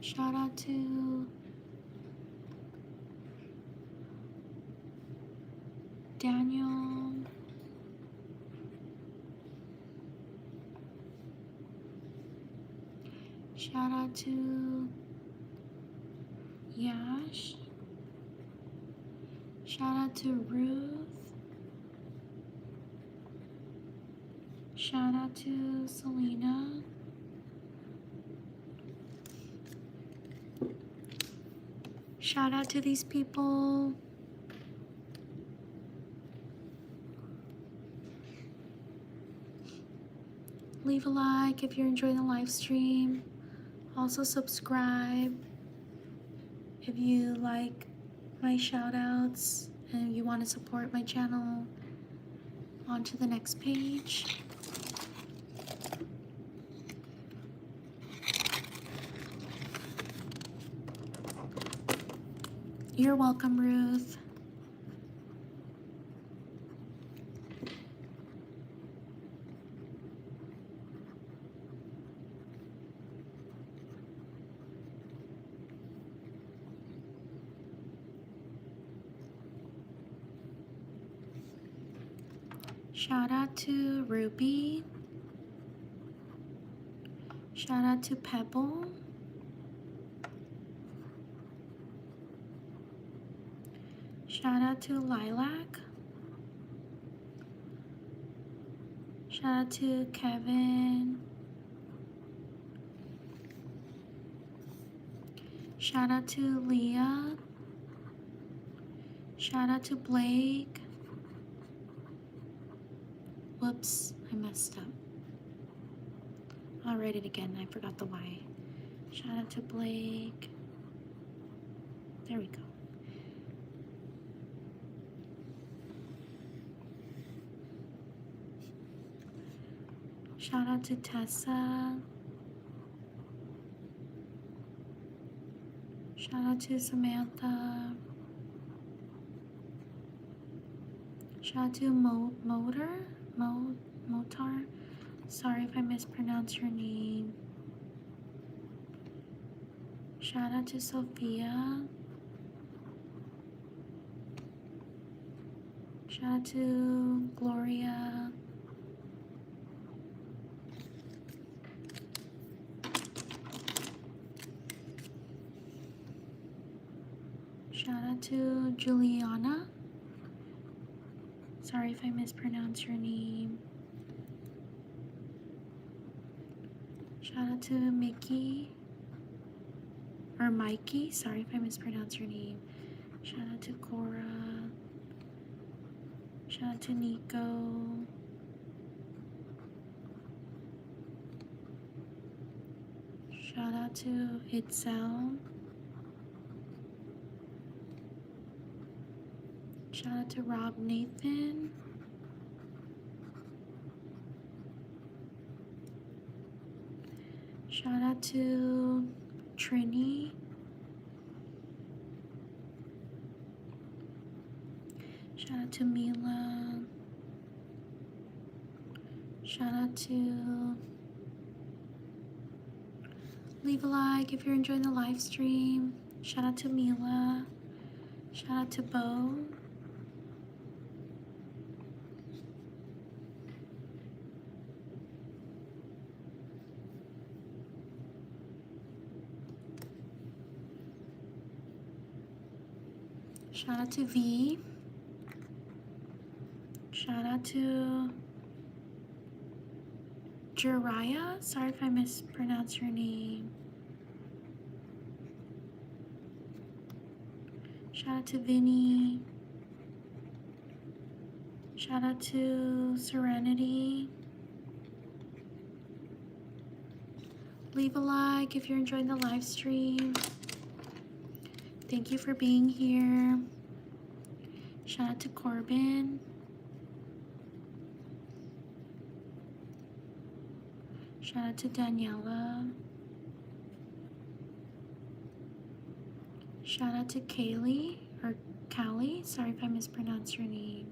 Shout out to Daniel. Shout out to Yash. Shout out to Ruth. Shout out to Selena. Shout out to these people. Leave a like if you're enjoying the live stream. Also subscribe if you like my shout outs and you want to support my channel. On to the next page. You're welcome, Ruth. Shout out to Ruby. Shout out to Pebble. Shout out to Lilac. Shout out to Kevin. Shout out to Leah. Shout out to Blake. Whoops, I messed up. I'll write it again. I forgot the Y. Shout out to Blake. There we go. Shout out to Tessa. Shout out to Samantha. Shout out to Motar. Sorry if I mispronounce your name. Shout out to Sophia. Shout out to Gloria. Shout out to Juliana. Sorry if I mispronounce your name. Shout out to Mickey. Or Mikey. Sorry if I mispronounce your name. Shout out to Cora. Shout out to Nico. Shout out to Itzel. Shout out to Rob Nathan. Shout out to Trini. Shout out to Mila. Shout out to... Leave a like if you're enjoying the live stream. Shout out to Mila. Shout out to Bo. Shout out to V. Shout out to Jariah. Sorry if I mispronounced your name. Shout out to Vinny. Shout out to Serenity. Leave a like if you're enjoying the live stream. Thank you for being here. Shout out to Corbin. Shout out to Daniela. Shout out to Kaylee, or Callie. Sorry if I mispronounced your name.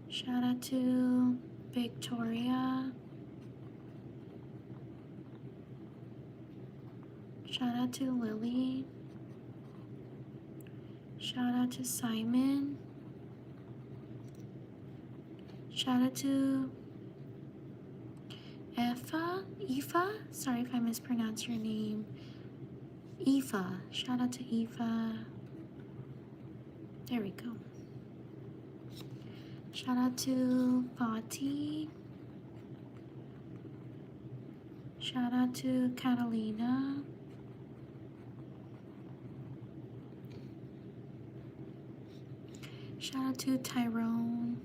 Shout out to Victoria. Shout out to Lily. Shout out to Simon. Shout out to Aoife. Sorry if I mispronounced your name. Aoife. Shout out to Aoife. There we go. Shout out to Fati. Shout out to Catalina. Shout out to Tyrone.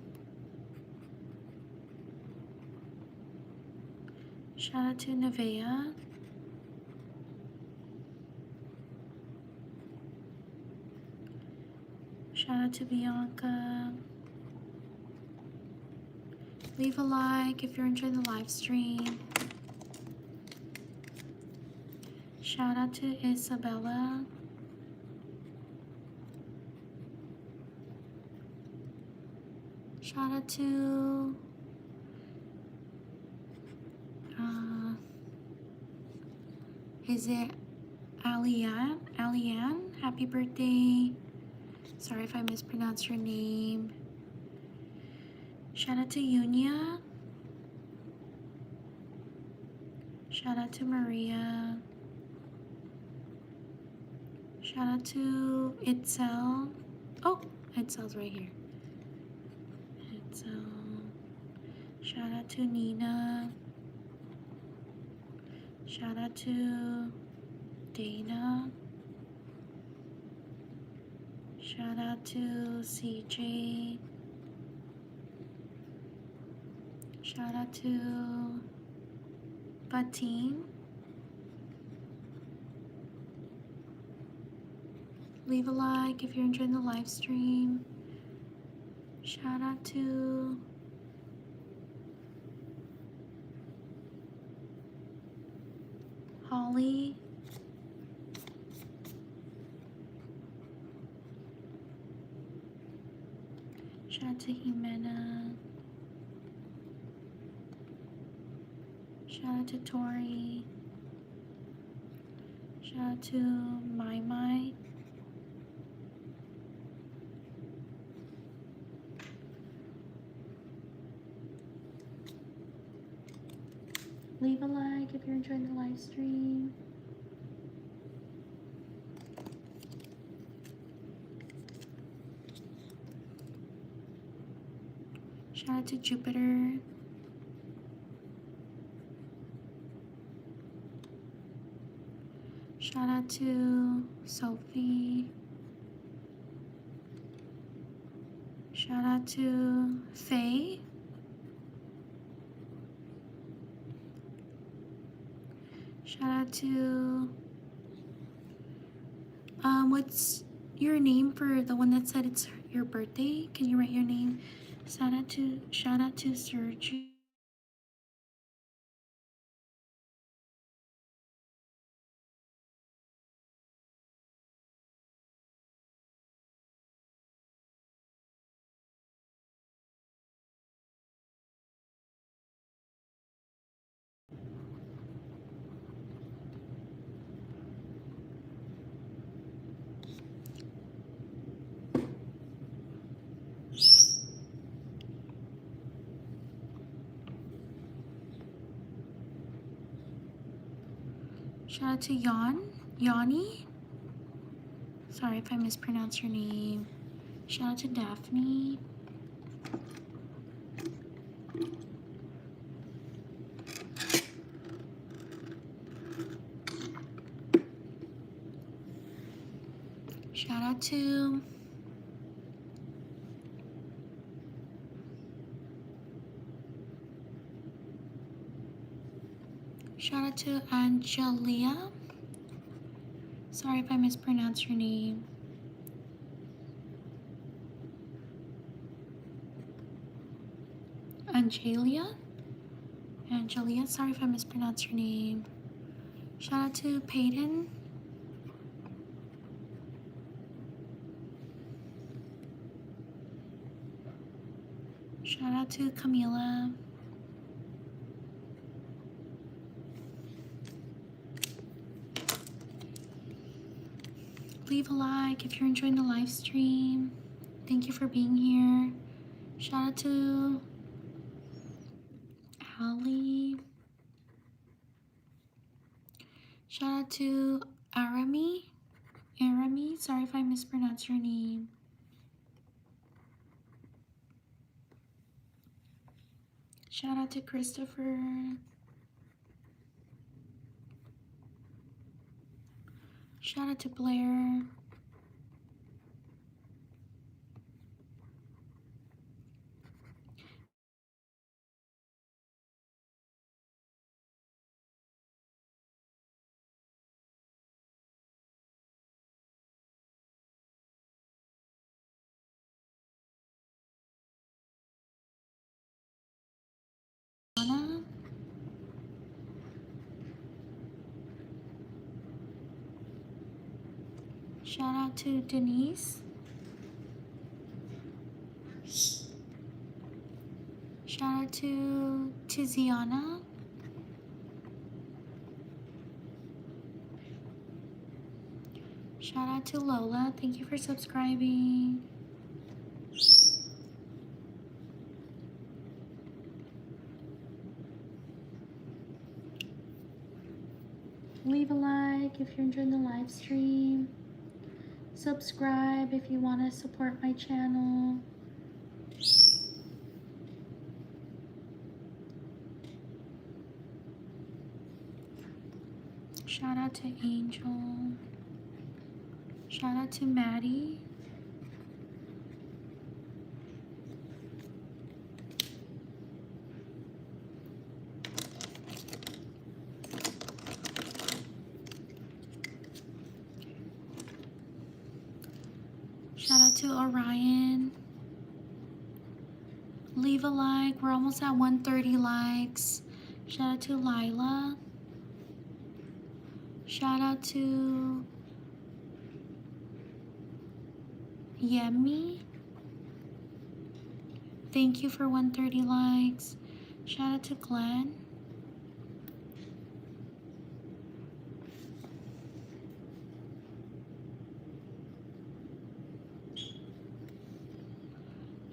Shout out to Nevaeh. Shout out to Bianca. Leave a like if you're enjoying the live stream. Shout out to Isabella. Shout out to is it Alianne? Happy birthday. Sorry if I mispronounced your name. Shout out to Yunia. Shout out to Maria. Shout out to Itzel. Oh, Itzel's right here. Itzel. Shout out to Nina. Shout out to Dana. Shout out to CJ. Shout out to Batim. Leave a like if you're enjoying the live stream. Shout out to Holly. Shout out to Jimena. Shout out to Tori. Shout out to Mai. Leave a like if you're enjoying the live stream. Shout out to Jupiter. Shout out to Sophie. Shout out to Faye. Shout out to what's your name for the one that said it's your birthday? Can you write your name? Shout out to Sergio. Shout out to Yanni. Sorry if I mispronounced your name. Shout out to Daphne. Shout out to Angelia. Sorry if I mispronounced your name. Angelia? Angelia, sorry if I mispronounced your name. Shout out to Peyton. Shout out to Camila. Leave a like if you're enjoying the live stream. Thank you for being here. Shout out to Ali. Shout out to Arami. Arami, sorry if I mispronounced your name. Shout out to Christopher. Shout out to Blair. Anna. Shout out to Denise. Shout out to Tiziana. Shout out to Lola. Thank you for subscribing. Leave a like if you're enjoying the live stream. Subscribe if you want to support my channel. Shout out to Angel. Shout out to Maddie. Shout out to Orion. Leave a like. We're almost at 130 likes. Shout out to Lila. Shout out to Yemi. Thank you for 130 likes. Shout out to Glenn.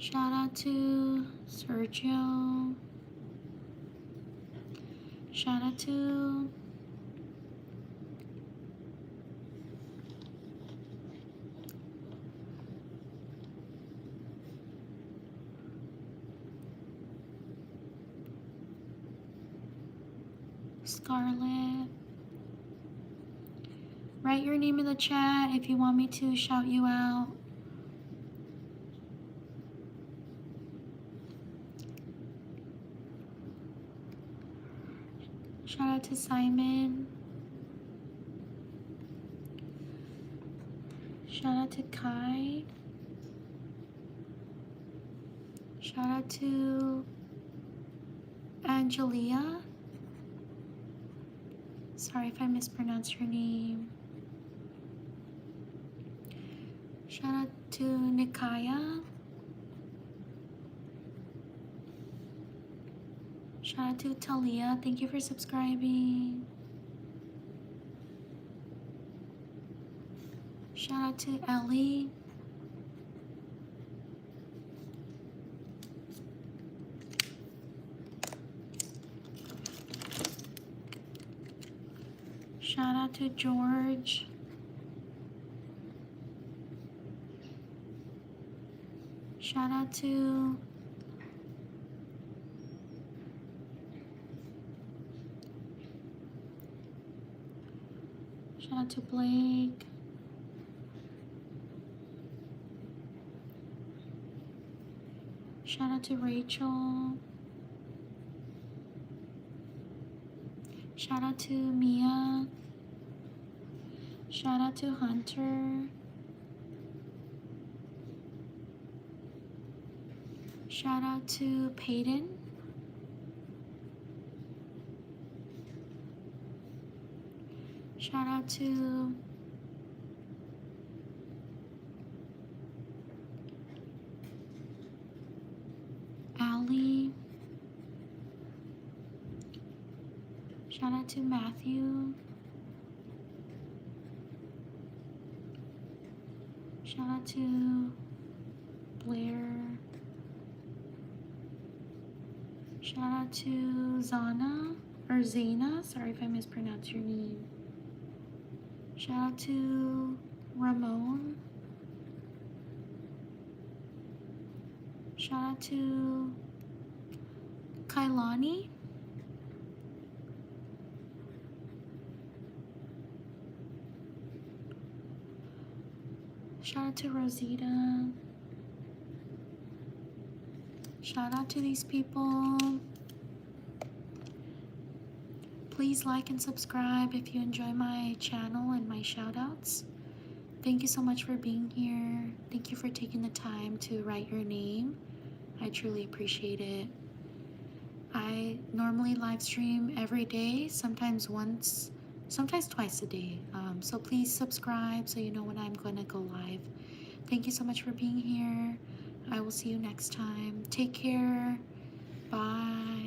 Shout out to Sergio. Shout out to Scarlett. Write your name in the chat if you want me to shout you out. Shout out to Simon. Shout out to Kai. Shout out to Angelia. Sorry if I mispronounced your name. Shout out to Nikaya. Shout out to Talia. Thank you for subscribing. Shout out to Ellie. Shout out to George. Shout out to Blake. Shout out to Rachel. Shout out to Mia. Shout out to Hunter. Shout out to Peyton. Shout out to Allie. Shout out to Matthew. Shout out to Blair. Shout out to Zana or Zaina. Sorry if I mispronounced your name. Shout out to Ramon. Shout out to Kailani. Shout out to Rosita. Shout out to these people. Please like and subscribe if you enjoy my channel and my shout outs. Thank you so much for being here. Thank you for taking the time to write your name. I truly appreciate it. I normally live stream every day, sometimes once, sometimes twice a day. So please subscribe so you know when I'm going to go live. Thank you so much for being here. I will see you next time. Take care. Bye.